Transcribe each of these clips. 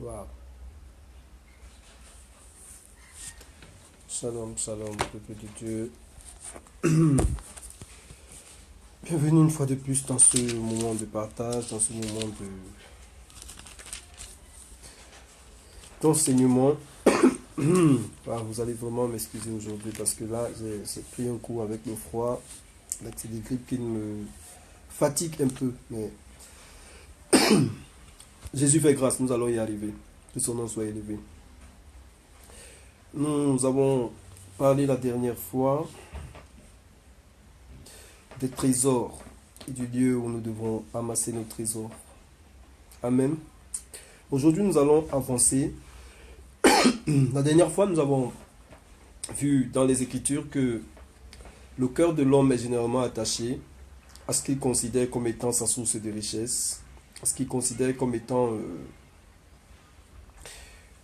Wow. Shalom, shalom, peuple de Dieu. Bienvenue une fois de plus dans ce moment de partage, dans ce moment d'enseignement. Vous allez vraiment m'excuser aujourd'hui parce que là, j'ai pris un coup avec le froid. C'est des grippes qui me fatiguent un peu. Mais Jésus fait grâce, nous allons y arriver. Que son nom soit élevé. Nous avons parlé la dernière fois des trésors et du lieu où nous devons amasser nos trésors. Amen. Aujourd'hui, nous allons avancer. La dernière fois, nous avons vu dans les Écritures que le cœur de l'homme est généralement attaché à ce qu'il considère comme étant sa source de richesse, à ce qu'il considère comme étant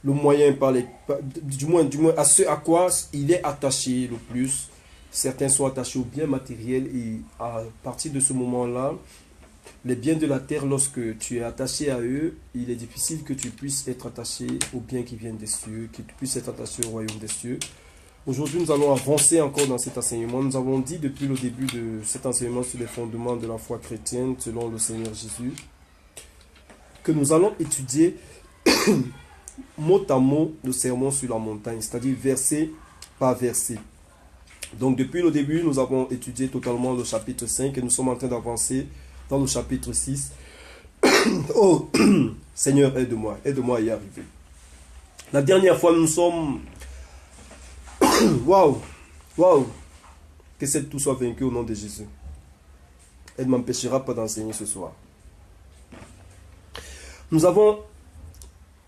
le moyen du moins à ce à quoi il est attaché le plus. Certains sont attachés aux biens matériels et à partir de ce moment-là, les biens de la terre, lorsque tu es attaché à eux, il est difficile que tu puisses être attaché aux biens qui viennent des cieux, que tu puisses être attaché au royaume des cieux. Aujourd'hui, nous allons avancer encore dans cet enseignement. Nous avons dit depuis le début de cet enseignement sur les fondements de la foi chrétienne, selon le Seigneur Jésus, que nous allons étudier mot à mot le sermon sur la montagne, c'est-à-dire verset par verset. Donc depuis le début, nous avons étudié totalement le chapitre 5 et nous sommes en train d'avancer dans le chapitre 6. Oh, Seigneur, aide-moi à y arriver. La dernière fois, nous sommes... Waouh, que cette tout soit vaincu au nom de Jésus. Elle ne m'empêchera pas d'enseigner ce soir. Nous avons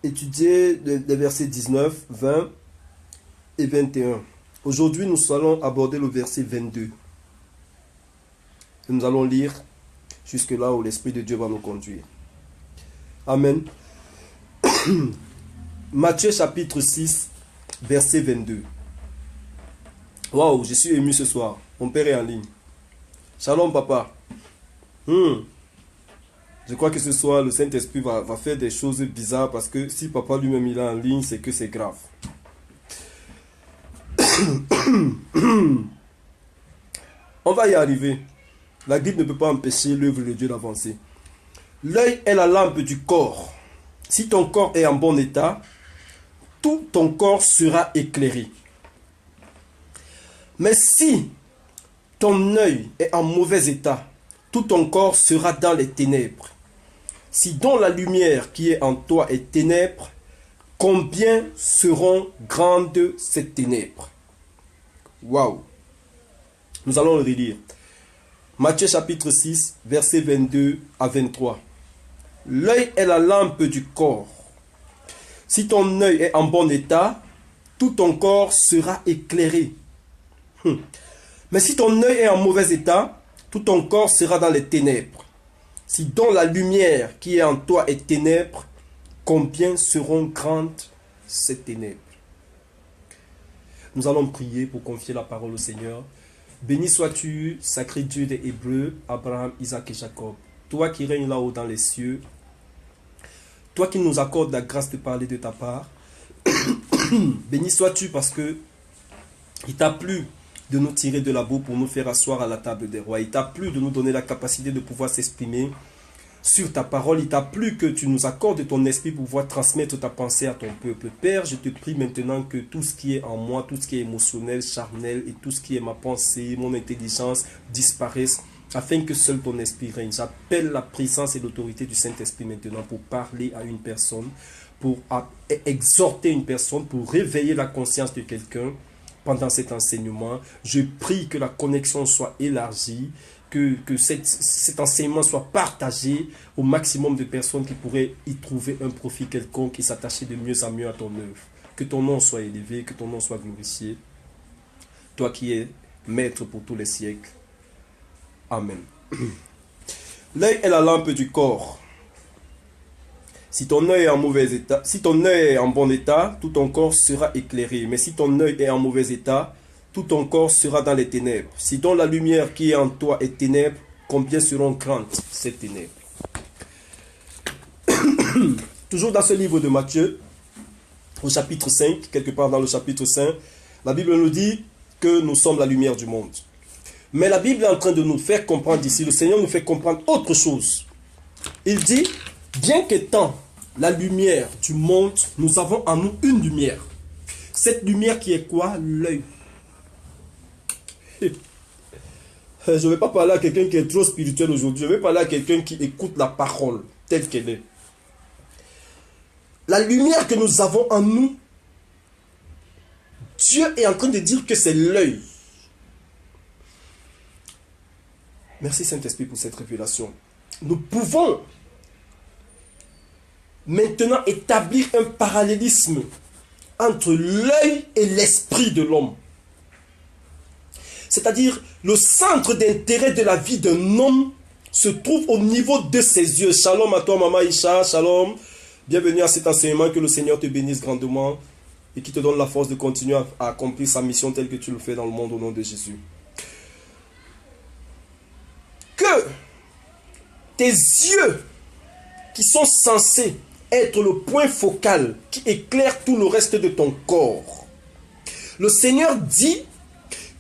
étudié les versets 19, 20 et 21. Aujourd'hui, nous allons aborder le verset 22. Et nous allons lire jusque là où l'Esprit de Dieu va nous conduire. Amen. Matthieu chapitre 6, verset 22. Waouh, je suis ému ce soir. Mon père est en ligne. Shalom, papa. Je crois que ce soir, le Saint-Esprit va faire des choses bizarres parce que si papa lui-même il est en ligne, c'est que c'est grave. On va y arriver. La grippe ne peut pas empêcher l'œuvre de Dieu d'avancer. L'œil est la lampe du corps. Si ton corps est en bon état, tout ton corps sera éclairé. Mais si ton œil est en mauvais état, tout ton corps sera dans les ténèbres. Si donc la lumière qui est en toi est ténèbres, combien seront grandes ces ténèbres? Waouh! Nous allons le relire. Matthieu chapitre 6, versets 22 à 23. L'œil est la lampe du corps. Si ton œil est en bon état, tout ton corps sera éclairé. Mais si ton œil est en mauvais état, tout ton corps sera dans les ténèbres. Si donc la lumière qui est en toi est ténèbres, combien seront grandes ces ténèbres? Nous allons prier pour confier la parole au Seigneur. Béni sois-tu, sacré Dieu des Hébreux, Abraham, Isaac et Jacob. Toi qui règnes là-haut dans les cieux, toi qui nous accordes la grâce de parler de ta part, béni sois-tu parce que il t'a plu de nous tirer de la boue pour nous faire asseoir à la table des rois. Il t'a plu de nous donner la capacité de pouvoir s'exprimer sur ta parole. Il t'a plu que tu nous accordes ton esprit pour pouvoir transmettre ta pensée à ton peuple. Père, je te prie maintenant que tout ce qui est en moi, tout ce qui est émotionnel, charnel et tout ce qui est ma pensée, mon intelligence disparaissent afin que seul ton esprit règne. J'appelle la présence et l'autorité du Saint-Esprit maintenant pour parler à une personne, pour exhorter une personne, pour réveiller la conscience de quelqu'un. Pendant cet enseignement, je prie que la connexion soit élargie, que cet enseignement soit partagé au maximum de personnes qui pourraient y trouver un profit quelconque et s'attacher de mieux en mieux à ton œuvre. Que ton nom soit élevé, que ton nom soit glorifié. Toi qui es maître pour tous les siècles. Amen. L'œil est la lampe du corps. Si ton œil est en mauvais état, si ton œil est en bon état, tout ton corps sera éclairé. Mais si ton œil est en mauvais état, tout ton corps sera dans les ténèbres. Si donc la lumière qui est en toi est ténèbres, combien seront grandes ces ténèbres? Toujours dans ce livre de Matthieu, au chapitre 5, quelque part dans le chapitre 5, la Bible nous dit que nous sommes la lumière du monde. Mais la Bible est en train de nous faire comprendre ici, le Seigneur nous fait comprendre autre chose. Il dit, bien qu'étant la lumière du monde, nous avons en nous une lumière. Cette lumière qui est quoi? L'œil. Je ne vais pas parler à quelqu'un qui est trop spirituel aujourd'hui. Je vais parler à quelqu'un qui écoute la parole telle qu'elle est. La lumière que nous avons en nous, Dieu est en train de dire que c'est l'œil. Merci Saint-Esprit pour cette révélation. Nous pouvons maintenant établir un parallélisme entre l'œil et l'esprit de l'homme. C'est-à-dire, le centre d'intérêt de la vie d'un homme se trouve au niveau de ses yeux. Shalom à toi, Maman Isha, shalom. Bienvenue à cet enseignement, que le Seigneur te bénisse grandement et qui te donne la force de continuer à accomplir sa mission telle que tu le fais dans le monde au nom de Jésus. Que tes yeux, qui sont censés être le point focal qui éclaire tout le reste de ton corps, le Seigneur dit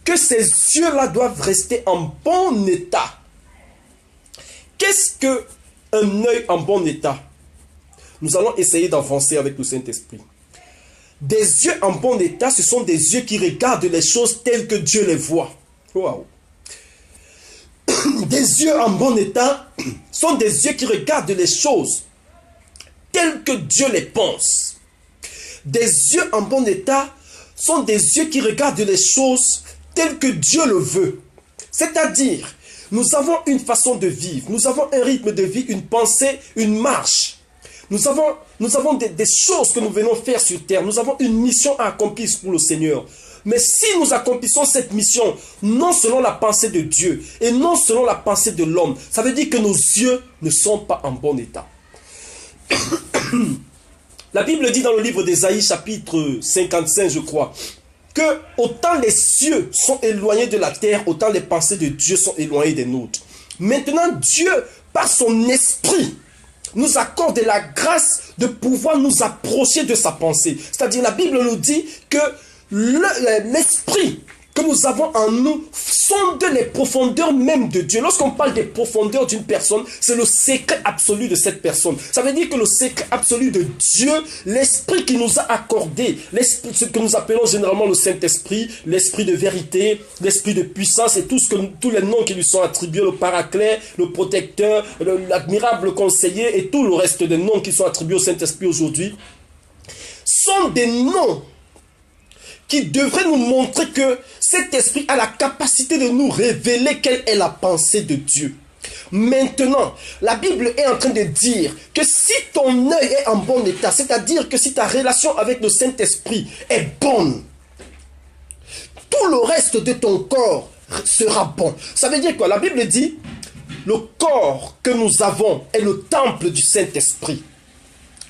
que ces yeux-là doivent rester en bon état. Qu'est-ce qu'un œil en bon état? Nous allons essayer d'avancer avec le Saint-Esprit. Des yeux en bon état, ce sont des yeux qui regardent les choses telles que Dieu les voit. Wow. Des yeux en bon état sont des yeux qui regardent les choses telles que Dieu les pense. Des yeux en bon état sont des yeux qui regardent les choses telles que Dieu le veut. C'est-à-dire, nous avons une façon de vivre, nous avons un rythme de vie, une pensée, une marche. Nous avons des choses que nous venons faire sur terre. Nous avons une mission à accomplir pour le Seigneur. Mais si nous accomplissons cette mission, non selon la pensée de Dieu et non selon la pensée de l'homme, ça veut dire que nos yeux ne sont pas en bon état. La Bible dit dans le livre d'Ésaïe, chapitre 55, je crois, que autant les cieux sont éloignés de la terre, autant les pensées de Dieu sont éloignées des nôtres. Maintenant, Dieu, par son esprit, nous accorde la grâce de pouvoir nous approcher de sa pensée. C'est-à-dire, la Bible nous dit que l'esprit que nous avons en nous sonde les profondeurs même de Dieu. Lorsqu'on parle des profondeurs d'une personne, c'est le secret absolu de cette personne. Ça veut dire que le secret absolu de Dieu, l'esprit qui nous a accordé, ce que nous appelons généralement le Saint-Esprit, l'esprit de vérité, l'esprit de puissance et tous les noms qui lui sont attribués, le paraclet, le protecteur, l'admirable conseiller et tout le reste des noms qui sont attribués au Saint-Esprit aujourd'hui, sont des noms qui devrait nous montrer que cet esprit a la capacité de nous révéler quelle est la pensée de Dieu. Maintenant, la Bible est en train de dire que si ton œil est en bon état, c'est-à-dire que si ta relation avec le Saint-Esprit est bonne, tout le reste de ton corps sera bon. Ça veut dire quoi? La Bible dit, le corps que nous avons est le temple du Saint-Esprit.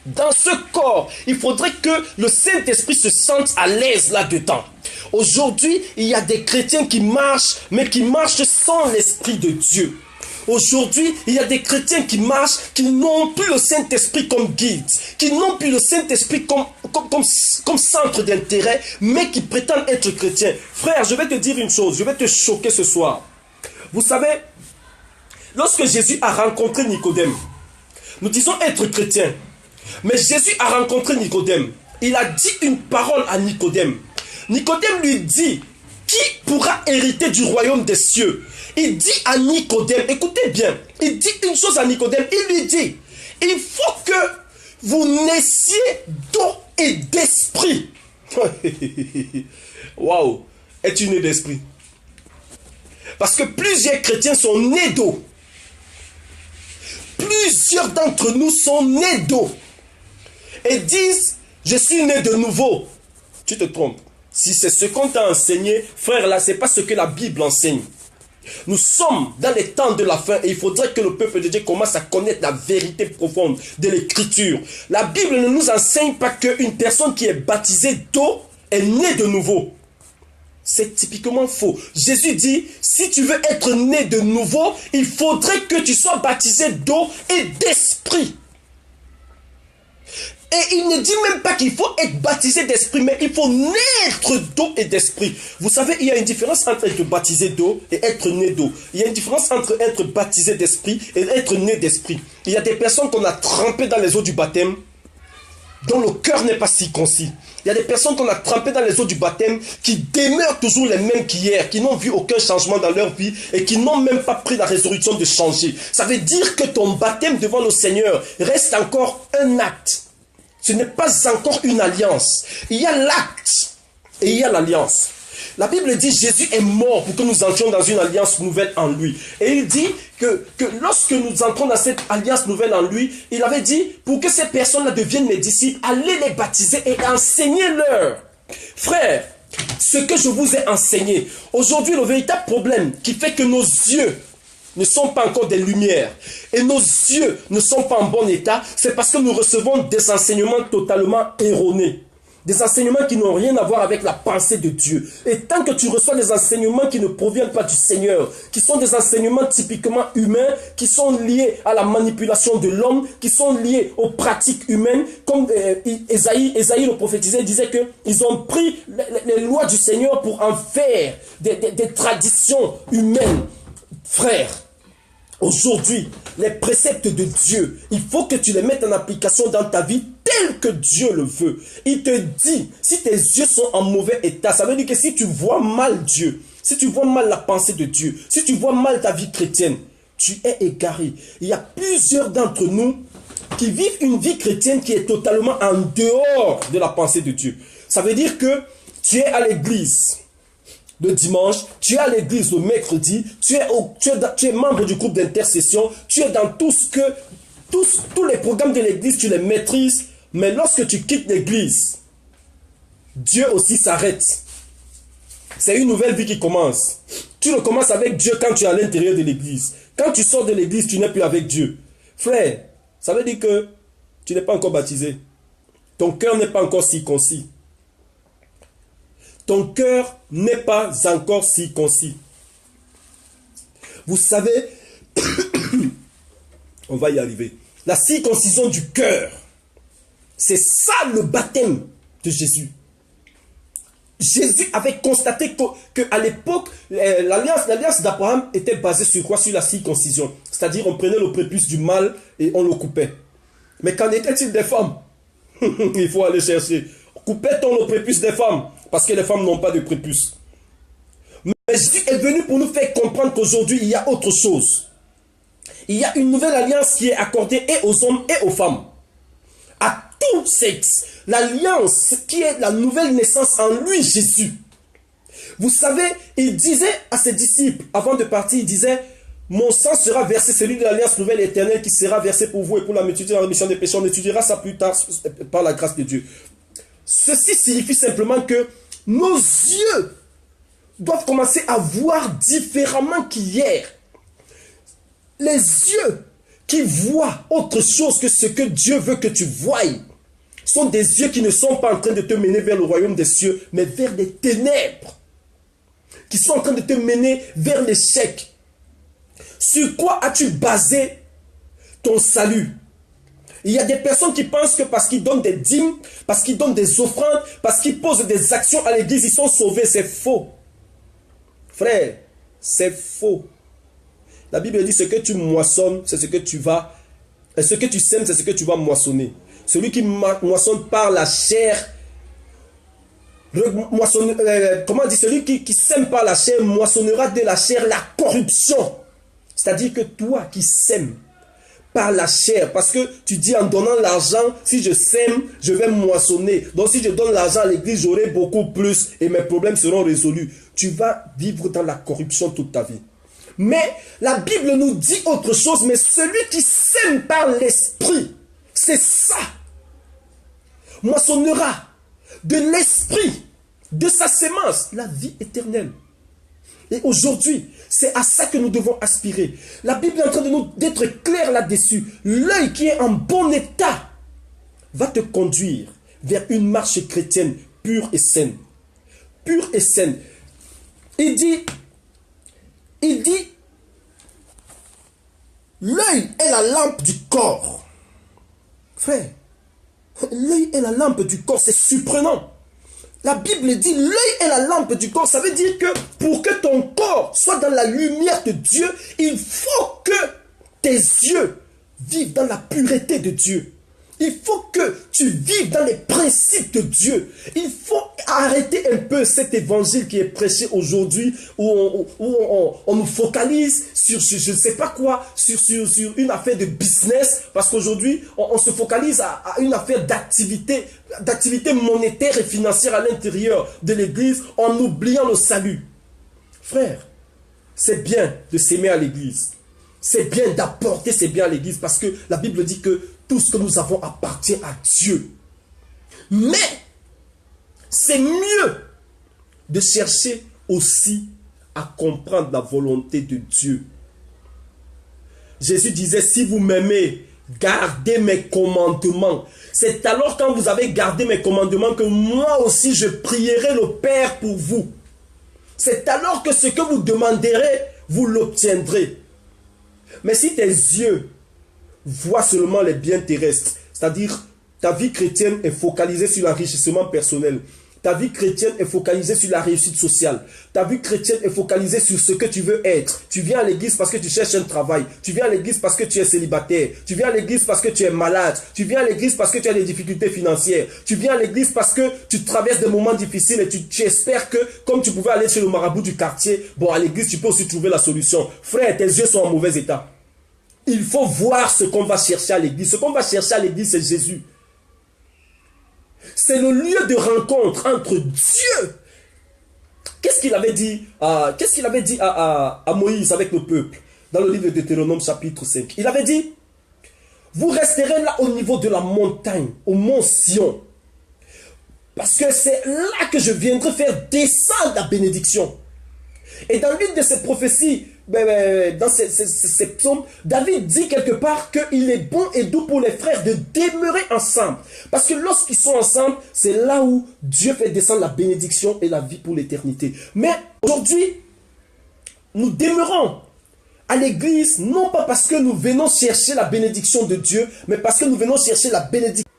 Dans ce corps, il faudrait que le Saint-Esprit se sente à l'aise là-dedans. Aujourd'hui, il y a des chrétiens qui marchent, mais qui marchent sans l'Esprit de Dieu. Aujourd'hui, il y a des chrétiens qui marchent, qui n'ont plus le Saint-Esprit comme guide, qui n'ont plus le Saint-Esprit comme centre d'intérêt, mais qui prétendent être chrétiens. Frère, je vais te dire une chose, je vais te choquer ce soir. Vous savez, lorsque Jésus a rencontré Nicodème, nous disons être chrétiens, mais Jésus a rencontré Nicodème. Il a dit une parole à Nicodème. Nicodème lui dit, qui pourra hériter du royaume des cieux? Il dit à Nicodème, écoutez bien, il dit une chose à Nicodème, il lui dit, il faut que vous naissiez d'eau et d'esprit. Waouh, es-tu né d'esprit? Parce que plusieurs chrétiens sont nés d'eau. Plusieurs d'entre nous sont nés d'eau. Et disent, je suis né de nouveau. Tu te trompes. Si c'est ce qu'on t'a enseigné, frère, là, c'est pas ce que la Bible enseigne. Nous sommes dans les temps de la fin et il faudrait que le peuple de Dieu commence à connaître la vérité profonde de l'écriture. La Bible ne nous enseigne pas qu'une personne qui est baptisée d'eau est née de nouveau. C'est typiquement faux. Jésus dit, si tu veux être né de nouveau, il faudrait que tu sois baptisé d'eau et d'esprit. Et il ne dit même pas qu'il faut être baptisé d'esprit, mais il faut naître d'eau et d'esprit. Vous savez, il y a une différence entre être baptisé d'eau et être né d'eau. Il y a une différence entre être baptisé d'esprit et être né d'esprit. Il y a des personnes qu'on a trempées dans les eaux du baptême, dont le cœur n'est pas circoncis. Il y a des personnes qu'on a trempées dans les eaux du baptême qui demeurent toujours les mêmes qu'hier, qui n'ont vu aucun changement dans leur vie et qui n'ont même pas pris la résolution de changer. Ça veut dire que ton baptême devant le Seigneur reste encore un acte. Ce n'est pas encore une alliance. Il y a l'acte et il y a l'alliance. La Bible dit Jésus est mort pour que nous entrions dans une alliance nouvelle en lui. Et il dit que lorsque nous entrons dans cette alliance nouvelle en lui, il avait dit pour que ces personnes-là deviennent mes disciples, allez les baptiser et enseignez-leur. Frère, ce que je vous ai enseigné, aujourd'hui le véritable problème qui fait que nos yeux ne sont pas encore des lumières et nos yeux ne sont pas en bon état, c'est parce que nous recevons des enseignements totalement erronés. Des enseignements qui n'ont rien à voir avec la pensée de Dieu. Et tant que tu reçois des enseignements qui ne proviennent pas du Seigneur, qui sont des enseignements typiquement humains, qui sont liés à la manipulation de l'homme, qui sont liés aux pratiques humaines, comme Ésaïe le prophétisait, disait qu'ils ont pris les lois du Seigneur pour en faire des traditions humaines. Frère, aujourd'hui, les préceptes de Dieu, il faut que tu les mettes en application dans ta vie tel que Dieu le veut. Il te dit, si tes yeux sont en mauvais état, ça veut dire que si tu vois mal Dieu, si tu vois mal la pensée de Dieu, si tu vois mal ta vie chrétienne, tu es égaré. Il y a plusieurs d'entre nous qui vivent une vie chrétienne qui est totalement en dehors de la pensée de Dieu. Ça veut dire que tu es à l'église le dimanche, tu es à l'église le mercredi, tu es membre du groupe d'intercession, tu es dans tous les programmes de l'église, tu les maîtrises, mais lorsque tu quittes l'église, Dieu aussi s'arrête. C'est une nouvelle vie qui commence. Tu ne commences avec Dieu quand tu es à l'intérieur de l'église. Quand tu sors de l'église, tu n'es plus avec Dieu. Frère, ça veut dire que tu n'es pas encore baptisé. Ton cœur n'est pas encore circoncis. Ton cœur n'est pas encore circoncis. Vous savez, on va y arriver. La circoncision du cœur, c'est ça le baptême de Jésus. Jésus avait constaté qu'à l'époque, l'alliance d'Abraham était basée sur quoi? Sur la circoncision. C'est-à-dire, on prenait le prépuce du mâle et on le coupait. Mais qu'en était-il des femmes? Il faut aller chercher. Coupait-on le prépuce des femmes? Parce que les femmes n'ont pas de prépuce. Mais Jésus est venu pour nous faire comprendre qu'aujourd'hui, il y a autre chose. Il y a une nouvelle alliance qui est accordée et aux hommes et aux femmes. À tout sexe. L'alliance qui est la nouvelle naissance en lui, Jésus. Vous savez, il disait à ses disciples, avant de partir, il disait, mon sang sera versé, celui de l'alliance nouvelle et éternelle qui sera versé pour vous et pour la multitude de la rémission des péchés. On étudiera ça plus tard par la grâce de Dieu. Ceci signifie simplement que nos yeux doivent commencer à voir différemment qu'hier. Les yeux qui voient autre chose que ce que Dieu veut que tu voies sont des yeux qui ne sont pas en train de te mener vers le royaume des cieux, mais vers des ténèbres, qui sont en train de te mener vers l'échec. Sur quoi as-tu basé ton salut? Il y a des personnes qui pensent que parce qu'ils donnent des dîmes, parce qu'ils donnent des offrandes, parce qu'ils posent des actions à l'église, ils sont sauvés. C'est faux. Frère, c'est faux. La Bible dit ce que tu moissonnes, c'est ce que tu vas... Et ce que tu sèmes, c'est ce que tu vas moissonner. Celui qui moissonne par la chair, comment on dit, celui qui sème par la chair moissonnera de la chair la corruption. C'est-à-dire que toi qui sèmes par la chair, parce que tu dis en donnant l'argent, si je sème, je vais moissonner. Donc si je donne l'argent à l'église, j'aurai beaucoup plus et mes problèmes seront résolus. Tu vas vivre dans la corruption toute ta vie. Mais la Bible nous dit autre chose, mais celui qui sème par l'esprit, c'est ça, moissonnera de l'esprit, de sa sémence, la vie éternelle. Et aujourd'hui, c'est à ça que nous devons aspirer. La Bible est en train d'être claire là-dessus. L'œil qui est en bon état va te conduire vers une marche chrétienne pure et saine. Pure et saine. Il dit, l'œil est la lampe du corps. Frère, L'œil est la lampe du corps, c'est surprenant. La Bible dit l'œil est la lampe du corps. Ça veut dire que pour que ton corps soit dans la lumière de Dieu, il faut que tes yeux vivent dans la pureté de Dieu. Il faut que tu vives dans les principes de Dieu. Il faut arrêter un peu cet évangile qui est prêché aujourd'hui où on nous focalise sur je ne sais pas quoi, sur une affaire de business. Parce qu'aujourd'hui, on se focalise à une affaire d'activité monétaire et financière à l'intérieur de l'église en oubliant le salut. Frère, c'est bien de s'aimer à l'église. C'est bien d'apporter ses biens à l'église parce que la Bible dit que tout ce que nous avons appartient à Dieu. Mais c'est mieux de chercher aussi à comprendre la volonté de Dieu. Jésus disait, si vous m'aimez, gardez mes commandements. C'est alors quand vous avez gardé mes commandements que moi aussi je prierai le Père pour vous. C'est alors que ce que vous demanderez, vous l'obtiendrez. Mais si tes yeux voient seulement les biens terrestres, c'est-à-dire ta vie chrétienne est focalisée sur l'enrichissement personnel, ta vie chrétienne est focalisée sur la réussite sociale, ta vie chrétienne est focalisée sur ce que tu veux être. Tu viens à l'église parce que tu cherches un travail, tu viens à l'église parce que tu es célibataire, tu viens à l'église parce que tu es malade, tu viens à l'église parce que tu as des difficultés financières, tu viens à l'église parce que tu traverses des moments difficiles et tu espères que comme tu pouvais aller chez le marabout du quartier, bon à l'église tu peux aussi trouver la solution. Frère, tes yeux sont en mauvais état. Il faut voir ce qu'on va chercher à l'église. Ce qu'on va chercher à l'église, c'est Jésus. C'est le lieu de rencontre entre Dieu. Qu'est-ce qu'il avait dit à Moïse avec le peuple dans le livre de Deutéronome chapitre 5? Il avait dit, vous resterez là au niveau de la montagne, au mont Sion. Parce que c'est là que je viendrai faire descendre la bénédiction. Et dans l'une de ces prophéties, dans ces psaumes, David dit quelque part qu'il est bon et doux pour les frères de demeurer ensemble. Parce que lorsqu'ils sont ensemble, c'est là où Dieu fait descendre la bénédiction et la vie pour l'éternité. Mais aujourd'hui, nous demeurons à l'église, non pas parce que nous venons chercher la bénédiction de Dieu, mais parce que nous venons chercher la bénédiction.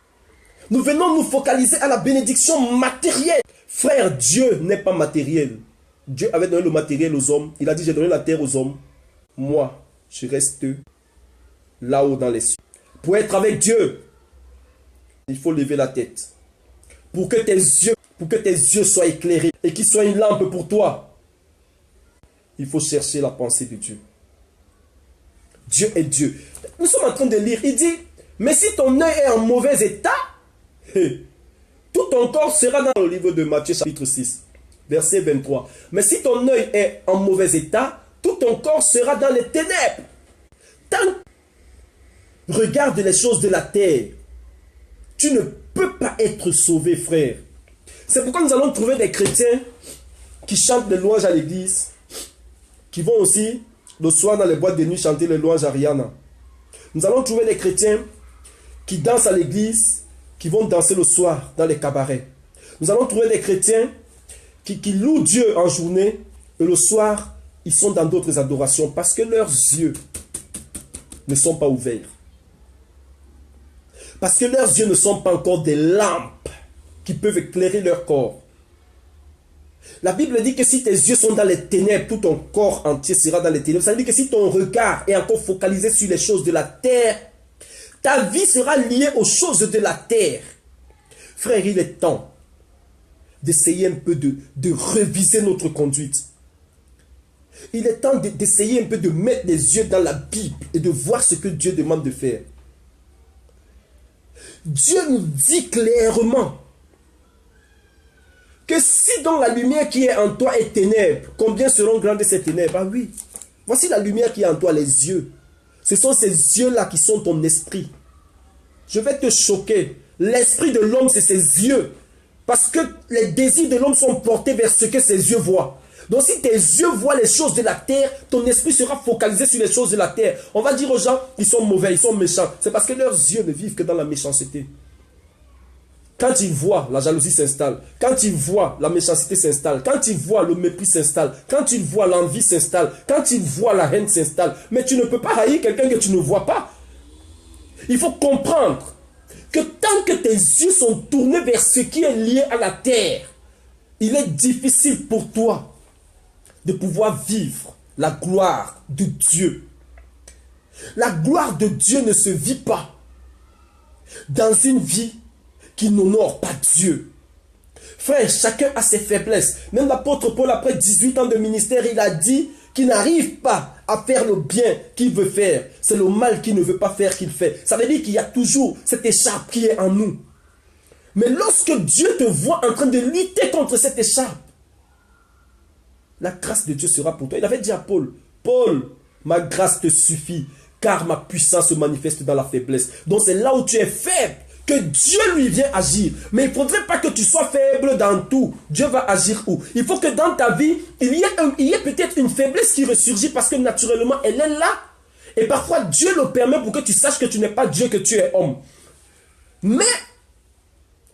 Nous venons nous focaliser à la bénédiction matérielle. Frère, Dieu n'est pas matériel. Dieu avait donné le matériel aux hommes. Il a dit, j'ai donné la terre aux hommes. Moi, je reste là-haut dans les cieux. Pour être avec Dieu, il faut lever la tête. Pour que tes yeux soient éclairés et qu'ils soient une lampe pour toi, il faut chercher la pensée de Dieu. Dieu est Dieu. Nous sommes en train de lire. Il dit, mais si ton œil est en mauvais état, tout ton corps sera dans le livre de Matthieu chapitre 6. Verset 23. Mais si ton œil est en mauvais état, tout ton corps sera dans les ténèbres. Regarde les choses de la terre. Tu ne peux pas être sauvé, frère. C'est pourquoi nous allons trouver des chrétiens qui chantent les louanges à l'église, qui vont aussi le soir dans les boîtes de nuit chanter les louanges à Rihanna. Nous allons trouver des chrétiens qui dansent à l'église, qui vont danser le soir dans les cabarets. Nous allons trouver des chrétiens qui louent Dieu en journée et le soir, ils sont dans d'autres adorations parce que leurs yeux ne sont pas ouverts. Parce que leurs yeux ne sont pas encore des lampes qui peuvent éclairer leur corps. La Bible dit que si tes yeux sont dans les ténèbres, tout ton corps entier sera dans les ténèbres. Ça veut dire que si ton regard est encore focalisé sur les choses de la terre, ta vie sera liée aux choses de la terre. Frère, il est temps d'essayer un peu de réviser notre conduite. Il est temps d'essayer un peu de mettre les yeux dans la Bible et de voir ce que Dieu demande de faire. Dieu nous dit clairement que si dans la lumière qui est en toi est ténèbres, combien seront grandes ces ténèbres? Ah oui, voici la lumière qui est en toi, les yeux. Ce sont ces yeux-là qui sont ton esprit. Je vais te choquer. L'esprit de l'homme, c'est ses yeux. Parce que les désirs de l'homme sont portés vers ce que ses yeux voient. Donc si tes yeux voient les choses de la terre, ton esprit sera focalisé sur les choses de la terre. On va dire aux gens, ils sont mauvais, ils sont méchants. C'est parce que leurs yeux ne vivent que dans la méchanceté. Quand ils voient, la jalousie s'installe. Quand ils voient, la méchanceté s'installe. Quand ils voient, le mépris s'installe. Quand ils voient, l'envie s'installe. Quand ils voient, la haine s'installe. Mais tu ne peux pas haïr quelqu'un que tu ne vois pas. Il faut comprendre que tant que tes yeux sont tournés vers ce qui est lié à la terre, il est difficile pour toi de pouvoir vivre la gloire de Dieu. La gloire de Dieu ne se vit pas dans une vie qui n'honore pas Dieu. Frère, chacun a ses faiblesses. Même l'apôtre Paul, après 18 ans de ministère, il a dit qu'il n'arrive pas à faire le bien qu'il veut faire. C'est le mal qu'il ne veut pas faire qu'il fait. Ça veut dire qu'il y a toujours cette écharpe qui est en nous. Mais lorsque Dieu te voit en train de lutter contre cette écharpe, la grâce de Dieu sera pour toi. Il avait dit à Paul, Paul, ma grâce te suffit, car ma puissance se manifeste dans la faiblesse. Donc c'est là où tu es faible que Dieu lui vient agir. Mais il ne faudrait pas que tu sois faible dans tout. Dieu va agir où? Il faut que dans ta vie, il y ait peut-être une faiblesse qui ressurgit parce que naturellement, elle est là. Et parfois, Dieu le permet pour que tu saches que tu n'es pas Dieu, que tu es homme. Mais,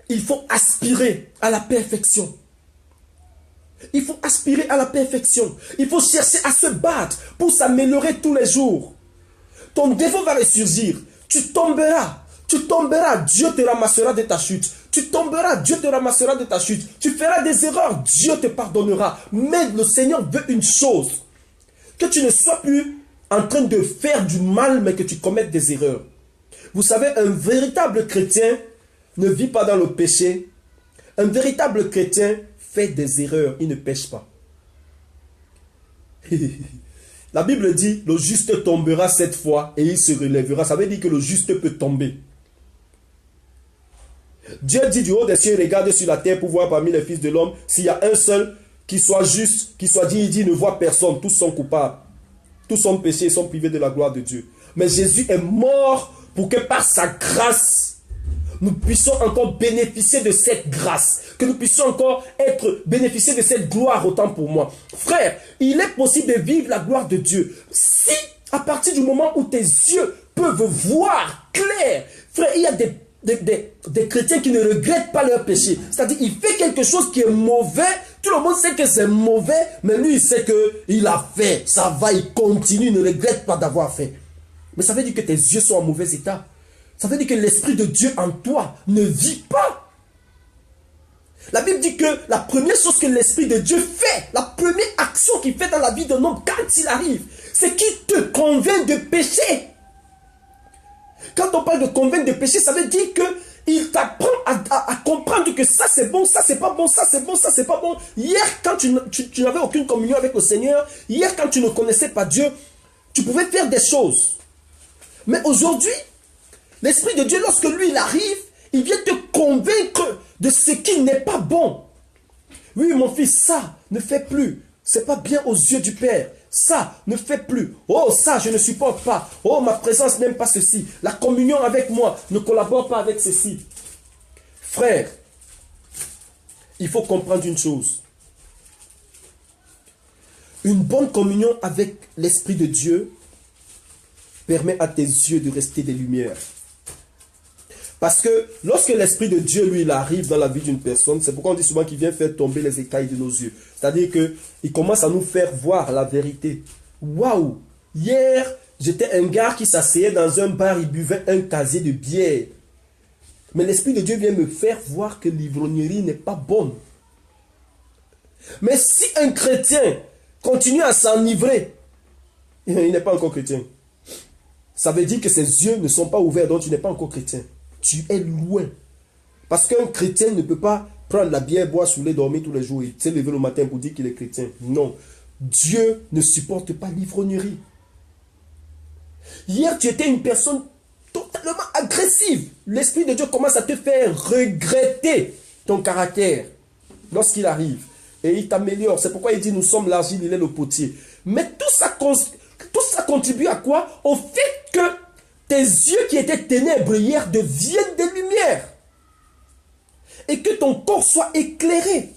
il faut aspirer à la perfection. Il faut aspirer à la perfection. Il faut chercher à se battre pour s'améliorer tous les jours. Ton défaut va ressurgir. Tu tomberas. Tu tomberas, Dieu te ramassera de ta chute. Tu tomberas, Dieu te ramassera de ta chute. Tu feras des erreurs, Dieu te pardonnera. Mais le Seigneur veut une chose. Que tu ne sois plus en train de faire du mal, mais que tu commettes des erreurs. Vous savez, un véritable chrétien ne vit pas dans le péché. Un véritable chrétien fait des erreurs, il ne pêche pas. La Bible dit, le juste tombera 7 fois et il se relèvera. Ça veut dire que le juste peut tomber. Dieu dit du haut des cieux, regarde sur la terre pour voir parmi les fils de l'homme, s'il y a un seul qui soit juste, qui soit digne, il dit, ne voit personne, tous sont coupables. Tous sont péchés et sont privés de la gloire de Dieu. Mais Jésus est mort pour que par sa grâce, nous puissions encore bénéficier de cette grâce. Que nous puissions encore bénéficier de cette gloire autant pour moi. Frère, il est possible de vivre la gloire de Dieu. Si, à partir du moment où tes yeux peuvent voir clair, frère, il y a des chrétiens qui ne regrettent pas leur péché. C'est-à-dire, il fait quelque chose qui est mauvais. Tout le monde sait que c'est mauvais, mais lui, il sait qu'il a fait. Ça va, il continue, il ne regrette pas d'avoir fait. Mais ça veut dire que tes yeux sont en mauvais état. Ça veut dire que l'Esprit de Dieu en toi ne vit pas. La Bible dit que la première chose que l'Esprit de Dieu fait, la première action qu'il fait dans la vie d'un homme quand il arrive, c'est qu'il te convainc de pécher. Quand on parle de convaincre de péché, ça veut dire qu'il t'apprend à comprendre que ça c'est bon, ça c'est pas bon, ça c'est bon, ça c'est pas bon. Hier, quand tu n'avais aucune communion avec le Seigneur, hier, quand tu ne connaissais pas Dieu, tu pouvais faire des choses. Mais aujourd'hui, l'Esprit de Dieu, lorsque lui, il arrive, il vient te convaincre de ce qui n'est pas bon. Oui, mon fils, ça ne fait plus. C'est pas bien aux yeux du Père. Ça ne fait plus. Oh, ça, je ne supporte pas. Oh, ma présence n'aime pas ceci. La communion avec moi ne collabore pas avec ceci. Frère, il faut comprendre une chose. Une bonne communion avec l'Esprit de Dieu permet à tes yeux de rester des lumières. Parce que lorsque l'Esprit de Dieu, lui, il arrive dans la vie d'une personne, c'est pourquoi on dit souvent qu'il vient faire tomber les écailles de nos yeux. C'est-à-dire qu'il commence à nous faire voir la vérité. Waouh! Hier, j'étais un gars qui s'asseyait dans un bar, il buvait un casier de bière. Mais l'Esprit de Dieu vient me faire voir que l'ivrognerie n'est pas bonne. Mais si un chrétien continue à s'enivrer, il n'est pas encore chrétien. Ça veut dire que ses yeux ne sont pas ouverts, donc tu n'es pas encore chrétien. Tu es loin. Parce qu'un chrétien ne peut pas prendre la bière, boire, saouler, dormir tous les jours et se lever le matin pour dire qu'il est chrétien. Non. Dieu ne supporte pas l'ivrognerie. Hier, tu étais une personne totalement agressive. L'Esprit de Dieu commence à te faire regretter ton caractère lorsqu'il arrive. Et il t'améliore. C'est pourquoi il dit, nous sommes l'argile, il est le potier. Mais tout ça contribue à quoi? Au fait que tes yeux qui étaient ténèbres hier deviennent des lumières. Et que ton corps soit éclairé.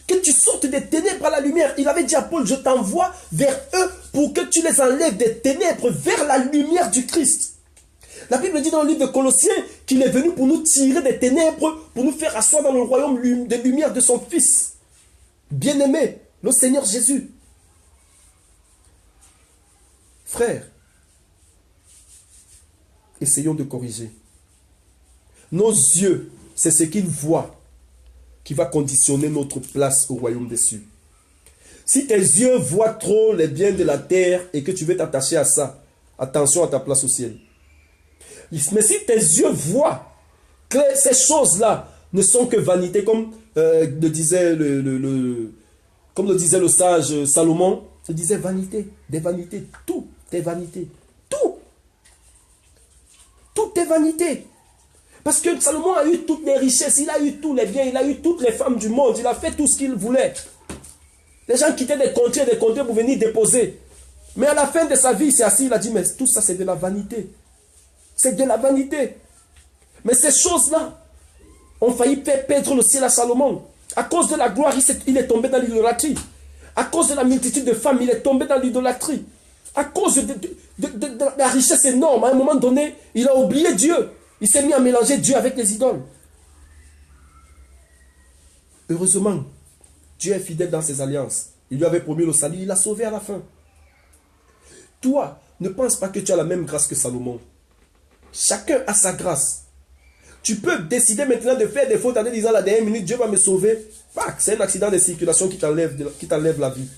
Que tu sortes des ténèbres à la lumière. Il avait dit à Paul, je t'envoie vers eux pour que tu les enlèves des ténèbres vers la lumière du Christ. La Bible dit dans le livre de Colossiens qu'il est venu pour nous tirer des ténèbres, pour nous faire asseoir dans le royaume de lumière de son Fils. Bien-aimé, le Seigneur Jésus. Frères, essayons de corriger. Nos yeux, c'est ce qu'ils voient qui va conditionner notre place au royaume des cieux. Si tes yeux voient trop les biens de la terre et que tu veux t'attacher à ça, attention à ta place au ciel. Mais si tes yeux voient que ces choses-là ne sont que vanité, comme le disait le sage Salomon, il disait vanité, des vanités, tout est vanité, tout est vanité. Parce que Salomon a eu toutes les richesses, il a eu tous les biens, il a eu toutes les femmes du monde, il a fait tout ce qu'il voulait. Les gens quittaient des contrées pour venir déposer. Mais à la fin de sa vie, il s'est assis, il a dit, mais tout ça c'est de la vanité. C'est de la vanité. Mais ces choses-là ont failli faire perdre le ciel à Salomon. À cause de la gloire, il est tombé dans l'idolâtrie. À cause de la multitude de femmes, il est tombé dans l'idolâtrie. À cause de la richesse énorme, à un moment donné, il a oublié Dieu. Il s'est mis à mélanger Dieu avec les idoles. Heureusement, Dieu est fidèle dans ses alliances. Il lui avait promis le salut, il l'a sauvé à la fin. Toi, ne pense pas que tu as la même grâce que Salomon. Chacun a sa grâce. Tu peux décider maintenant de faire des fautes en te disant la dernière minute, Dieu va me sauver. C'est un accident de circulation qui t'enlève la vie.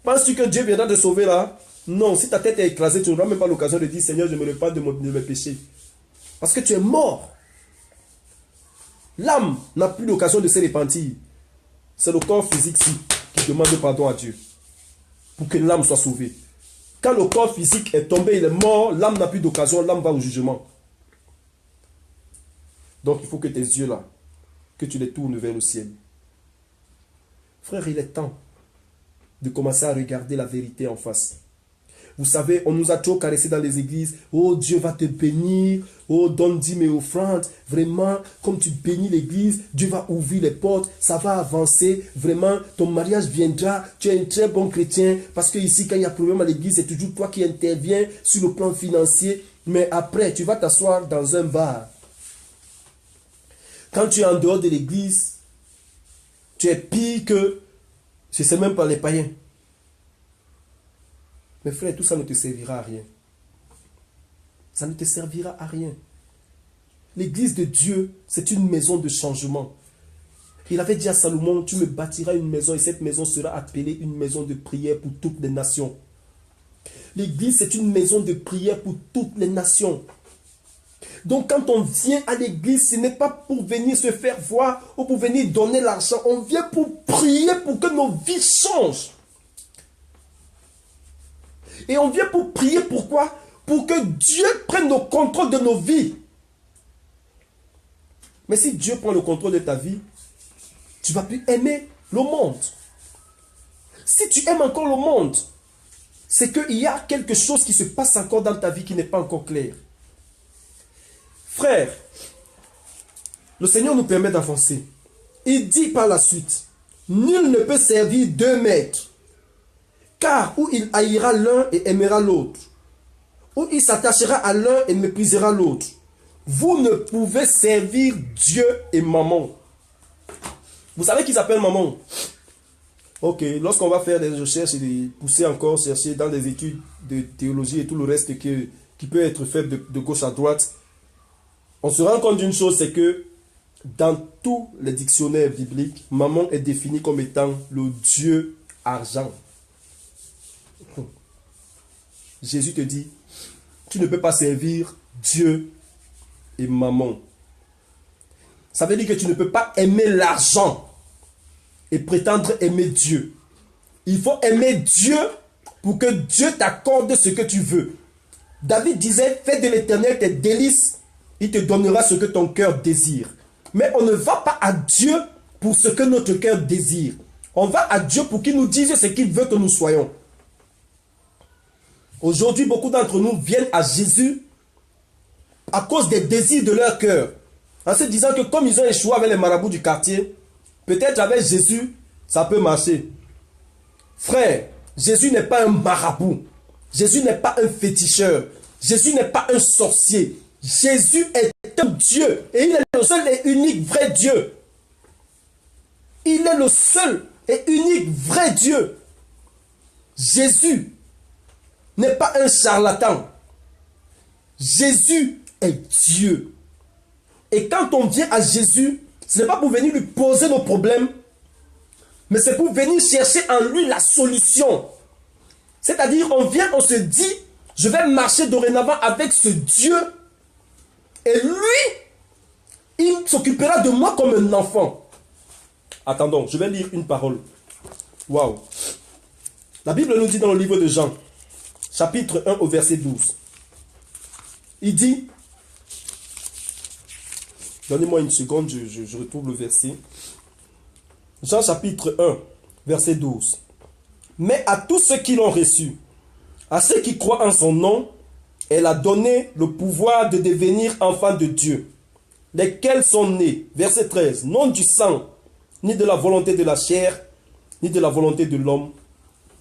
Penses-tu que Dieu viendra te sauver là? Non, si ta tête est écrasée, tu n'auras même pas l'occasion de dire, Seigneur, je me repens de mes péchés. Parce que tu es mort. L'âme n'a plus l'occasion de se repentir. C'est le corps physique-ci qui demande pardon à Dieu. Pour que l'âme soit sauvée. Quand le corps physique est tombé, il est mort, l'âme n'a plus d'occasion, l'âme va au jugement. Donc il faut que tes yeux là, que tu les tournes vers le ciel. Frère, il est temps de commencer à regarder la vérité en face. Vous savez, on nous a trop caressé dans les églises. Oh, Dieu va te bénir. Oh, donne 10 mes offrandes. Vraiment, comme tu bénis l'église, Dieu va ouvrir les portes. Ça va avancer. Vraiment, ton mariage viendra. Tu es un très bon chrétien. Parce que ici, quand il y a problème à l'église, c'est toujours toi qui interviens sur le plan financier. Mais après, tu vas t'asseoir dans un bar. Quand tu es en dehors de l'église, tu es pire que, je ne sais même pas, les païens. Mais frère, tout ça ne te servira à rien. Ça ne te servira à rien. L'église de Dieu, c'est une maison de changement. Il avait dit à Salomon, tu me bâtiras une maison et cette maison sera appelée une maison de prière pour toutes les nations. L'église, c'est une maison de prière pour toutes les nations. Donc quand on vient à l'église, ce n'est pas pour venir se faire voir ou pour venir donner l'argent. On vient pour prier pour que nos vies changent. Et on vient pour prier pourquoi? Pour que Dieu prenne le contrôle de nos vies. Mais si Dieu prend le contrôle de ta vie, tu ne vas plus aimer le monde. Si tu aimes encore le monde, c'est qu'il y a quelque chose qui se passe encore dans ta vie qui n'est pas encore clair. Frère, le Seigneur nous permet d'avancer. Il dit par la suite, nul ne peut servir 2 maîtres. Car où il haïra l'un et aimera l'autre, ou il s'attachera à l'un et méprisera l'autre. Vous ne pouvez servir Dieu et maman. Vous savez qui s'appelle maman? Ok, lorsqu'on va faire des recherches et pousser encore, chercher dans des études de théologie et tout le reste qui peut être fait de gauche à droite, on se rend compte d'une chose, c'est que dans tous les dictionnaires bibliques, maman est définie comme étant le Dieu argent. Jésus te dit, tu ne peux pas servir Dieu et maman. Ça veut dire que tu ne peux pas aimer l'argent et prétendre aimer Dieu. Il faut aimer Dieu pour que Dieu t'accorde ce que tu veux. David disait, fais de l'Éternel tes délices, il te donnera ce que ton cœur désire. Mais on ne va pas à Dieu pour ce que notre cœur désire. On va à Dieu pour qu'il nous dise ce qu'il veut que nous soyons. Aujourd'hui, beaucoup d'entre nous viennent à Jésus à cause des désirs de leur cœur. En se disant que comme ils ont échoué avec les marabouts du quartier, peut-être avec Jésus, ça peut marcher. Frère, Jésus n'est pas un marabout. Jésus n'est pas un féticheur. Jésus n'est pas un sorcier. Jésus est un Dieu. Et il est le seul et unique vrai Dieu. Il est le seul et unique vrai Dieu. Jésus n'est pas un charlatan. Jésus est Dieu. Et quand on vient à Jésus, ce n'est pas pour venir lui poser nos problèmes, mais c'est pour venir chercher en lui la solution. C'est-à-dire, on vient, on se dit, je vais marcher dorénavant avec ce Dieu. Et lui, il s'occupera de moi comme un enfant. Attendons, je vais lire une parole. Waouh. La Bible nous dit dans le livre de Jean, chapitre 1 au verset 12. Il dit, donnez-moi une seconde, je retrouve le verset. Jean chapitre 1, verset 12. Mais à tous ceux qui l'ont reçu, à ceux qui croient en son nom, elle a donné le pouvoir de devenir enfants de Dieu, lesquels sont nés, verset 13, non du sang, ni de la volonté de la chair, ni de la volonté de l'homme,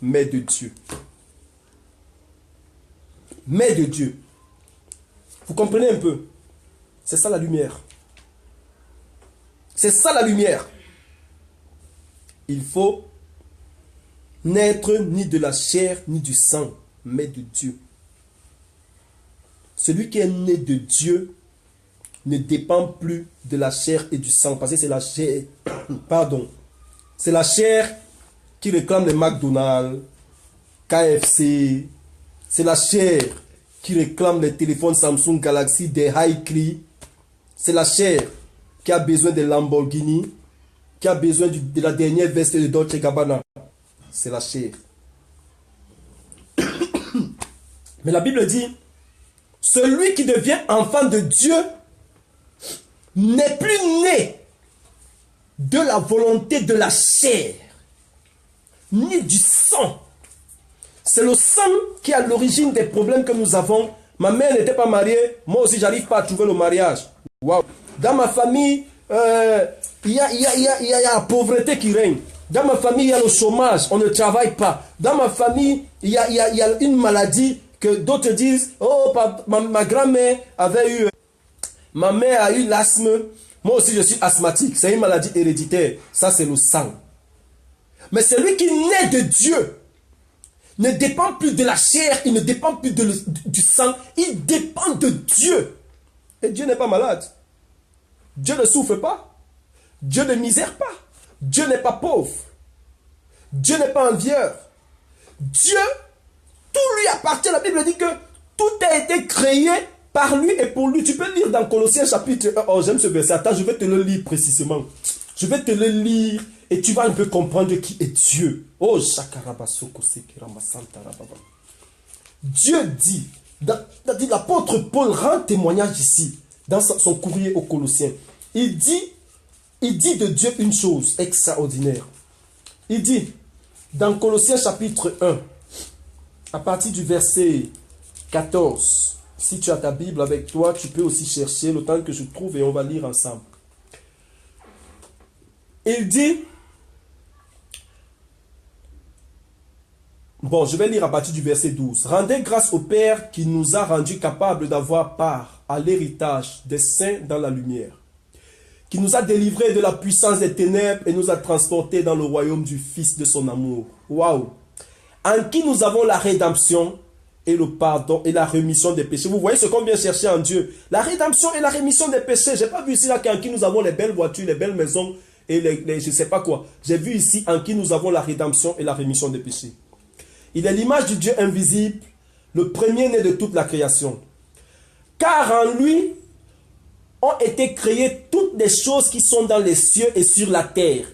mais de Dieu. Mais de Dieu. Vous comprenez un peu? C'est ça la lumière. C'est ça la lumière. Il faut naître ni de la chair, ni du sang, mais de Dieu. Celui qui est né de Dieu ne dépend plus de la chair et du sang. Parce que c'est la chair, pardon, c'est la chair qui réclame les McDonald's, KFC. C'est la chair qui réclame les téléphones Samsung Galaxy, des Hi-Cri. C'est la chair qui a besoin de Lamborghini, qui a besoin de la dernière veste de Dolce & Gabbana. C'est la chair. Mais la Bible dit, celui qui devient enfant de Dieu n'est plus né de la volonté de la chair, ni du sang. C'est le sang qui est à l'origine des problèmes que nous avons. Ma mère n'était pas mariée, moi aussi j'arrive pas à trouver le mariage. Wow. Dans ma famille, il y a la pauvreté qui règne. Dans ma famille, il y a le chômage, on ne travaille pas. Dans ma famille, il y a une maladie que d'autres disent, oh, ma grand-mère avait eu, ma mère a eu l'asthme, moi aussi je suis asthmatique, c'est une maladie héréditaire. Ça c'est le sang. Mais celui qui naît de Dieu ne dépend plus de la chair, il ne dépend plus du sang, il dépend de Dieu. Et Dieu n'est pas malade. Dieu ne souffre pas. Dieu ne misère pas. Dieu n'est pas pauvre. Dieu n'est pas envieur. Dieu, tout lui appartient. La Bible dit que tout a été créé par lui et pour lui. Tu peux lire dans Colossiens chapitre 1. Oh, j'aime ce verset. Attends, je vais te le lire précisément. Je vais te le lire et tu vas un peu comprendre qui est Dieu. Oh, Dieu dit, l'apôtre Paul rend témoignage ici, dans son courrier aux Colossiens. Il dit de Dieu une chose extraordinaire. Il dit, dans Colossiens chapitre 1, à partir du verset 14, si tu as ta Bible avec toi, tu peux aussi chercher le temps que je trouve et on va lire ensemble. Il dit, bon, je vais lire à partir du verset 12. Rendez grâce au Père qui nous a rendus capables d'avoir part à l'héritage des saints dans la lumière, qui nous a délivrés de la puissance des ténèbres et nous a transportés dans le royaume du Fils de son amour. Waouh! En qui nous avons la rédemption et le pardon et la rémission des péchés. Vous voyez ce qu'on vient chercher en Dieu. La rédemption et la rémission des péchés. Je n'ai pas vu ici là qu'en qui nous avons les belles voitures, les belles maisons et je ne sais pas quoi. J'ai vu ici en qui nous avons la rédemption et la rémission des péchés. Il est l'image du Dieu invisible, le premier-né de toute la création. Car en lui ont été créées toutes les choses qui sont dans les cieux et sur la terre.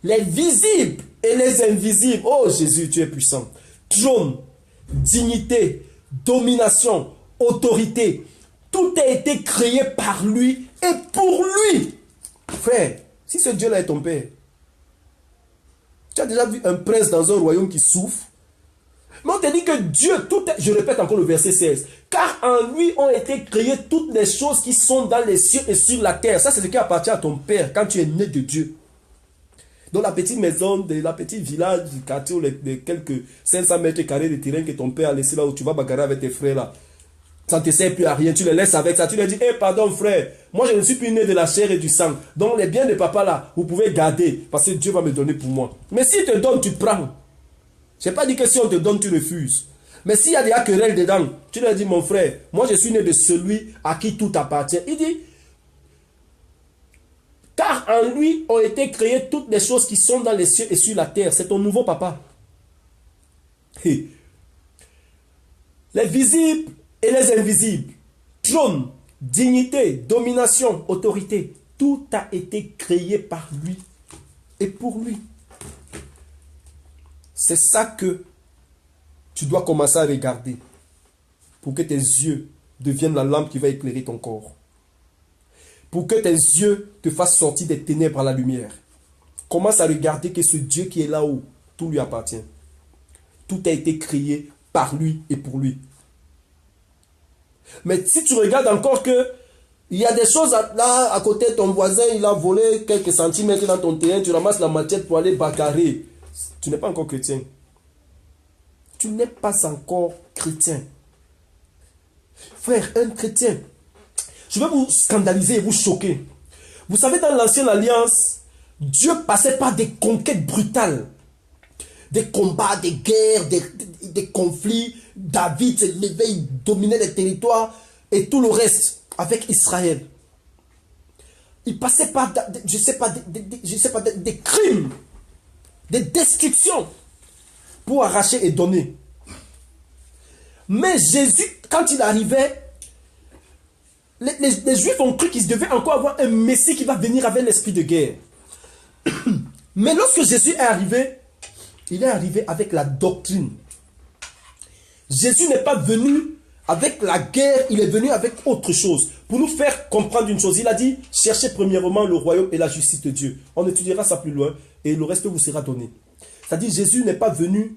Les visibles et les invisibles. Oh Jésus, tu es puissant. Trône, dignité, domination, autorité. Tout a été créé par lui et pour lui. Frère, si ce Dieu-là est ton père, tu as déjà vu un prince dans un royaume qui souffre? Mais on te dit que Dieu, je répète encore le verset 16, car en lui ont été créées toutes les choses qui sont dans les cieux et sur la terre. Ça, c'est ce qui appartient à ton père quand tu es né de Dieu. Dans la petite maison, la petite village du quartier, ou les quelques 500 mètres carrés de terrain que ton père a laissé là où tu vas bagarrer avec tes frères là. Ça ne te sert plus à rien, tu les laisses avec ça. Tu leur dis, hey, pardon frère, moi je ne suis plus né de la chair et du sang. Donc les biens de papa là, vous pouvez garder parce que Dieu va me donner pour moi. Mais s'il te donne, tu prends. Je n'ai pas dit que si on te donne, tu refuses. Mais s'il y a des querelles dedans, tu leur dis, mon frère, moi je suis né de celui à qui tout appartient. Il dit, Car en lui ont été créées toutes les choses qui sont dans les cieux et sur la terre. C'est ton nouveau papa. Les visibles et les invisibles, trône, dignité, domination, autorité, tout a été créé par lui et pour lui. C'est ça que tu dois commencer à regarder pour que tes yeux deviennent la lampe qui va éclairer ton corps. Pour que tes yeux te fassent sortir des ténèbres à la lumière. Commence à regarder que ce Dieu qui est là-haut, tout lui appartient. Tout a été créé par lui et pour lui. Mais si tu regardes encore que il y a des choses là à côté, ton voisin, il a volé quelques centimètres dans ton terrain, tu ramasses la machette pour aller bagarrer. Tu n'es pas encore chrétien. Tu n'es pas encore chrétien. Frère, un chrétien, je vais vous scandaliser et vous choquer. Vous savez, dans l'ancienne alliance, Dieu passait par des conquêtes brutales. Des combats, des guerres, des conflits. David s'est levé, il dominait les territoires et tout le reste avec Israël. Il passait par, je sais pas, des crimes, des destructions pour arracher et donner. Mais Jésus, quand il arrivait, les Juifs ont cru qu'ils devaient encore avoir un Messie qui va venir avec l'esprit de guerre. Mais lorsque Jésus est arrivé, il est arrivé avec la doctrine. Jésus n'est pas venu avec la guerre, il est venu avec autre chose. Pour nous faire comprendre une chose, il a dit, cherchez premièrement le royaume et la justice de Dieu. On étudiera ça plus loin et le reste vous sera donné. C'est-à-dire, Jésus n'est pas venu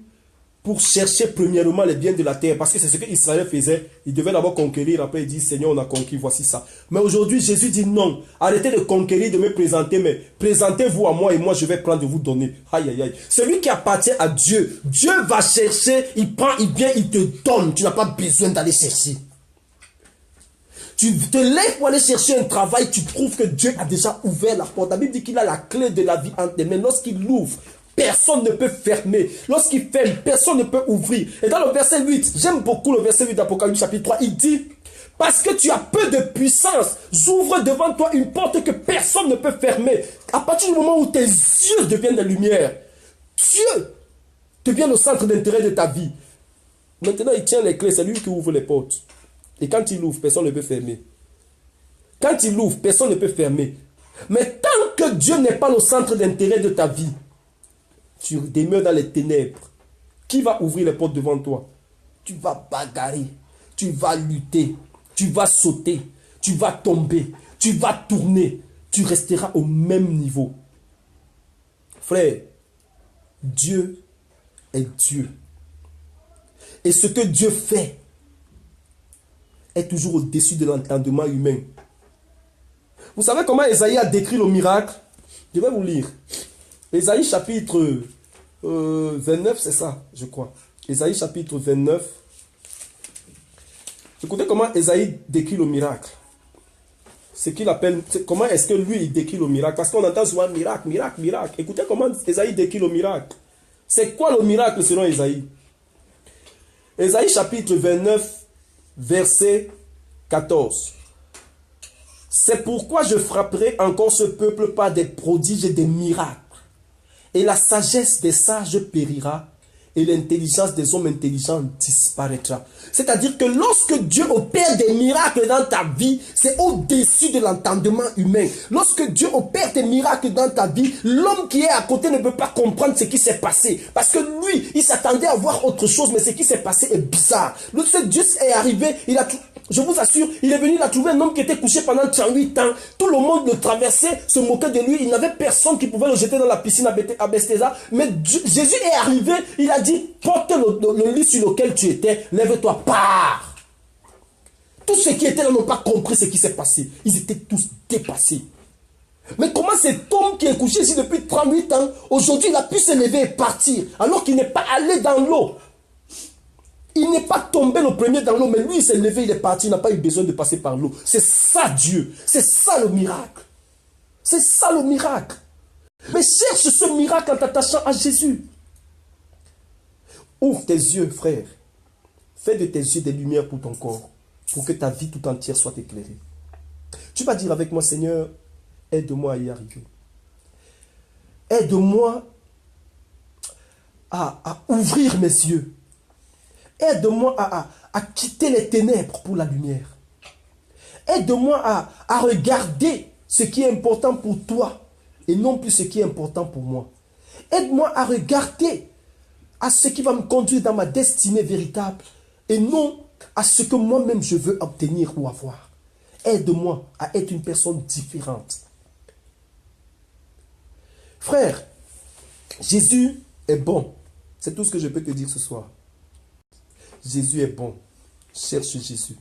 pour chercher premièrement les biens de la terre, parce que c'est ce que Israël faisait. Il devait d'abord conquérir, après il dit, Seigneur, on a conquis, voici ça. Mais aujourd'hui, Jésus dit non, arrêtez de conquérir, de me présenter, mais présentez-vous à moi et moi je vais prendre de vous donner. Aïe, aïe, aïe. Celui qui appartient à Dieu, Dieu va chercher, il prend, il vient, il te donne. Tu n'as pas besoin d'aller chercher. Tu te lèves pour aller chercher un travail, tu trouves que Dieu a déjà ouvert la porte. La Bible dit qu'il a la clé de la vie entre les mains. Lorsqu'il l'ouvre, personne ne peut fermer. Lorsqu'il ferme, personne ne peut ouvrir. Et dans le verset 8, j'aime beaucoup le verset 8 d'Apocalypse chapitre 3, il dit, parce que tu as peu de puissance, j'ouvre devant toi une porte que personne ne peut fermer. À partir du moment où tes yeux deviennent de lumière, Dieu devient le centre d'intérêt de ta vie. Maintenant, il tient les clés, c'est lui qui ouvre les portes. Et quand il ouvre, personne ne peut fermer. Quand il ouvre, personne ne peut fermer. Mais tant que Dieu n'est pas le centre d'intérêt de ta vie, tu demeures dans les ténèbres. Qui va ouvrir les portes devant toi? Tu vas bagarrer, tu vas lutter, tu vas sauter, tu vas tomber, tu vas tourner. Tu resteras au même niveau. Frère, Dieu est Dieu. Et ce que Dieu fait est toujours au-dessus de l'entendement humain. Vous savez comment Ésaïe a décrit le miracle? Je vais vous lire. Ésaïe chapitre 29, c'est ça, je crois. Ésaïe chapitre 29. Écoutez comment Ésaïe décrit le miracle. Ce qu'il appelle, comment est-ce que lui il décrit le miracle? Parce qu'on entend souvent miracle, miracle, miracle. Écoutez comment Ésaïe décrit le miracle. C'est quoi le miracle selon Ésaïe? Ésaïe chapitre 29, verset 14. C'est pourquoi je frapperai encore ce peuple par des prodiges et des miracles. Et la sagesse des sages périra, et l'intelligence des hommes intelligents disparaîtra. C'est-à-dire que lorsque Dieu opère des miracles dans ta vie, c'est au-dessus de l'entendement humain. Lorsque Dieu opère des miracles dans ta vie, l'homme qui est à côté ne peut pas comprendre ce qui s'est passé. Parce que lui, il s'attendait à voir autre chose, mais ce qui s'est passé est bizarre. Lorsque Dieu est arrivé, je vous assure, il est venu, il a trouvé un homme qui était couché pendant 38 ans. Tout le monde le traversait, se moquait de lui. Il n'avait personne qui pouvait le jeter dans la piscine à Bethesda. Mais Jésus est arrivé, il a dit, porte le lit sur lequel tu étais, lève-toi, pars. Tous ceux qui étaient là n'ont pas compris ce qui s'est passé. Ils étaient tous dépassés. Mais comment cet homme qui est couché ici depuis 38 ans, aujourd'hui il a pu se lever et partir, alors qu'il n'est pas allé dans l'eau? Il n'est pas tombé le premier dans l'eau, mais lui, il s'est levé, il est parti, il n'a pas eu besoin de passer par l'eau. C'est ça Dieu. C'est ça le miracle. C'est ça le miracle. Mais cherche ce miracle en t'attachant à Jésus. Ouvre tes yeux, frère. Fais de tes yeux des lumières pour ton corps, pour que ta vie tout entière soit éclairée. Tu vas dire avec moi, Seigneur, Aide-moi à y arriver. Aide-moi à ouvrir mes yeux. Aide-moi à quitter les ténèbres pour la lumière. Aide-moi à regarder ce qui est important pour toi et non plus ce qui est important pour moi. Aide-moi à regarder à ce qui va me conduire dans ma destinée véritable et non à ce que moi-même je veux obtenir ou avoir. Aide-moi à être une personne différente. Frère, Jésus est bon. C'est tout ce que je peux te dire ce soir. Jésus est bon. Cherche Jésus.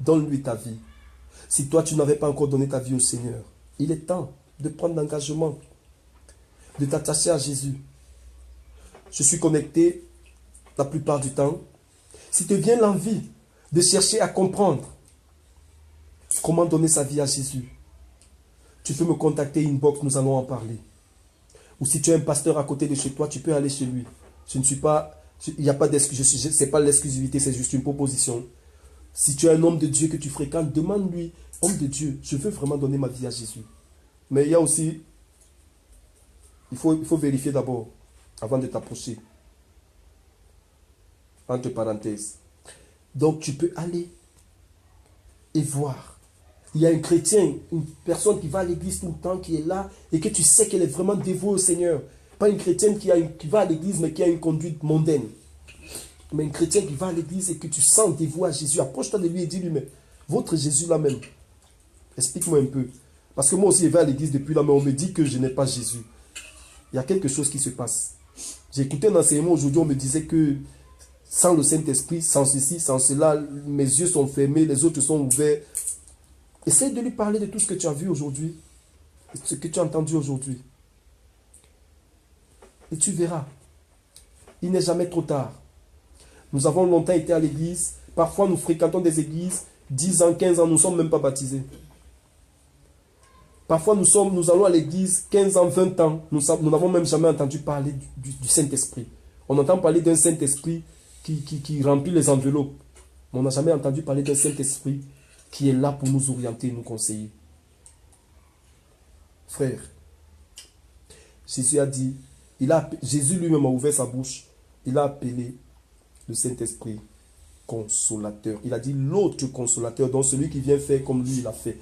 Donne-lui ta vie. Si toi, tu n'avais pas encore donné ta vie au Seigneur, il est temps de prendre l'engagement, de t'attacher à Jésus. Je suis connecté la plupart du temps. Si te vient l'envie de chercher à comprendre comment donner sa vie à Jésus, tu peux me contacter inbox, nous allons en parler. Ou si tu es un pasteur à côté de chez toi, tu peux aller chez lui. Je ne suis pas, il n'y a pas d'exclusivité, ce n'est pas l'exclusivité, c'est juste une proposition. Si tu es un homme de Dieu que tu fréquentes, demande-lui, homme de Dieu, je veux vraiment donner ma vie à Jésus. Mais il y a aussi, il faut vérifier d'abord, avant de t'approcher. Entre parenthèses. Donc tu peux aller et voir. Il y a un chrétien, une personne qui va à l'église tout le temps, qui est là, et que tu sais qu'elle est vraiment dévouée au Seigneur. Pas une chrétienne qui va à l'église, mais qui a une conduite mondaine. Mais une chrétienne qui va à l'église et que tu sens dévoué à Jésus. Approche-toi de lui et dis-lui, mais votre Jésus là même, explique-moi un peu. Parce que moi aussi, je vais à l'église depuis là, mais on me dit que je n'ai pas Jésus. Il y a quelque chose qui se passe. J'ai écouté un enseignement aujourd'hui, on me disait que sans le Saint-Esprit, sans ceci, sans cela, mes yeux sont fermés, les autres sont ouverts. Essaye de lui parler de tout ce que tu as vu aujourd'hui, ce que tu as entendu aujourd'hui. Et tu verras, il n'est jamais trop tard. Nous avons longtemps été à l'église, parfois nous fréquentons des églises, 10 ans, 15 ans, nous ne sommes même pas baptisés. Parfois nous allons à l'église 15 ans, 20 ans, nous n'avons même jamais entendu parler du Saint-Esprit. On entend parler d'un Saint-Esprit qui remplit les enveloppes. Mais on n'a jamais entendu parler d'un Saint-Esprit qui est là pour nous orienter, nous conseiller. Frère, Jésus a dit, Jésus lui-même a ouvert sa bouche, il a appelé le Saint-Esprit consolateur. Il a dit l'autre consolateur, donc celui qui vient faire comme lui il a fait.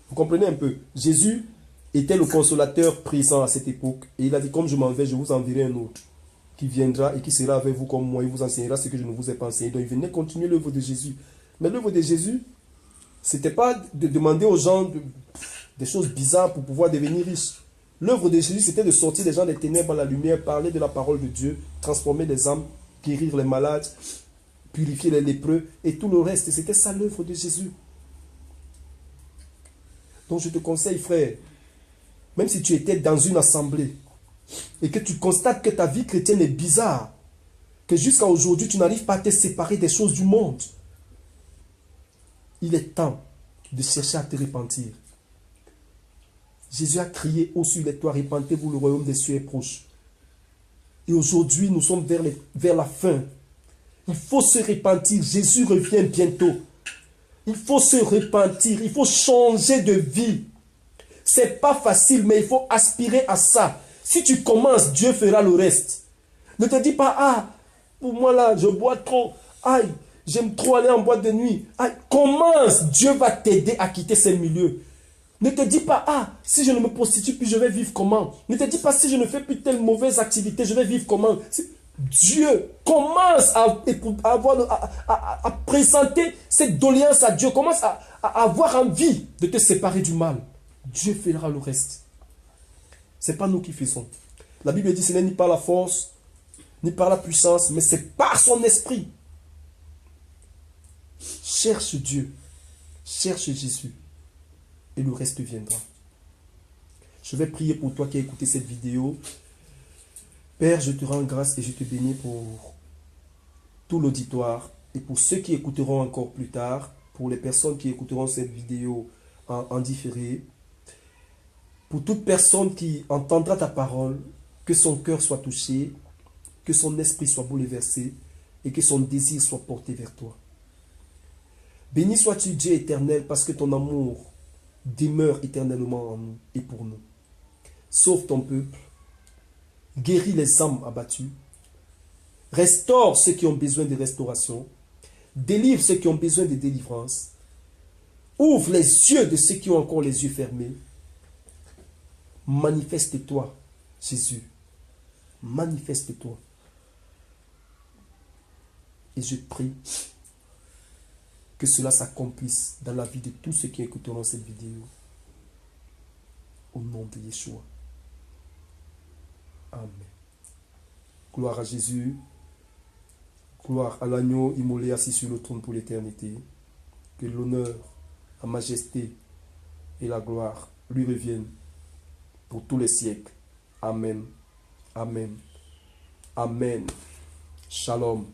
Vous comprenez un peu? Jésus était le consolateur présent à cette époque. Et il a dit, comme je m'en vais, je vous enverrai un autre qui viendra et qui sera avec vous comme moi. Il vous enseignera ce que je ne vous ai pas enseigné. Donc il venait continuer l'œuvre de Jésus. Mais l'œuvre de Jésus, ce n'était pas de demander aux gens des choses bizarres pour pouvoir devenir riches. L'œuvre de Jésus, c'était de sortir les gens des ténèbres à la lumière, parler de la parole de Dieu, transformer les âmes, guérir les malades, purifier les lépreux et tout le reste. C'était ça l'œuvre de Jésus. Donc je te conseille, frère, même si tu étais dans une assemblée et que tu constates que ta vie chrétienne est bizarre, que jusqu'à aujourd'hui tu n'arrives pas à te séparer des choses du monde, il est temps de chercher à te repentir. Jésus a crié ô sur les toits, repentez-vous, le royaume des cieux est proche. Et aujourd'hui, nous sommes vers la fin. Il faut se repentir. Jésus revient bientôt. Il faut se repentir. Il faut changer de vie. C'est pas facile, mais il faut aspirer à ça. Si tu commences, Dieu fera le reste. Ne te dis pas, ah, pour moi là, je bois trop. Aïe, j'aime trop aller en boîte de nuit. Aïe, commence. Dieu va t'aider à quitter ces milieux. Ne te dis pas, ah, si je ne me prostitue plus, je vais vivre comment? Ne te dis pas, si je ne fais plus telle mauvaise activité, je vais vivre comment? Dieu commence à présenter cette doléance à Dieu. Commence à avoir envie de te séparer du mal. Dieu fera le reste. Ce n'est pas nous qui faisons. La Bible dit, ce n'est ni par la force, ni par la puissance, mais c'est par son esprit. Cherche Dieu. Cherche Jésus. Et le reste viendra. Je vais prier pour toi qui as écouté cette vidéo. Père, je te rends grâce et je te bénis pour tout l'auditoire et pour ceux qui écouteront encore plus tard, pour les personnes qui écouteront cette vidéo en différé, pour toute personne qui entendra ta parole, que son cœur soit touché, que son esprit soit bouleversé et que son désir soit porté vers toi. Béni sois-tu Dieu éternel parce que ton amour demeure éternellement en nous et pour nous. Sauve ton peuple, guéris les âmes abattues, restaure ceux qui ont besoin de restauration, délivre ceux qui ont besoin de délivrance, ouvre les yeux de ceux qui ont encore les yeux fermés. Manifeste-toi, Jésus, manifeste-toi. Et je prie que cela s'accomplisse dans la vie de tous ceux qui écouteront cette vidéo. Au nom de Yeshua. Amen. Gloire à Jésus. Gloire à l'agneau immolé assis sur le trône pour l'éternité. Que l'honneur, la majesté et la gloire lui reviennent pour tous les siècles. Amen. Amen. Amen. Shalom.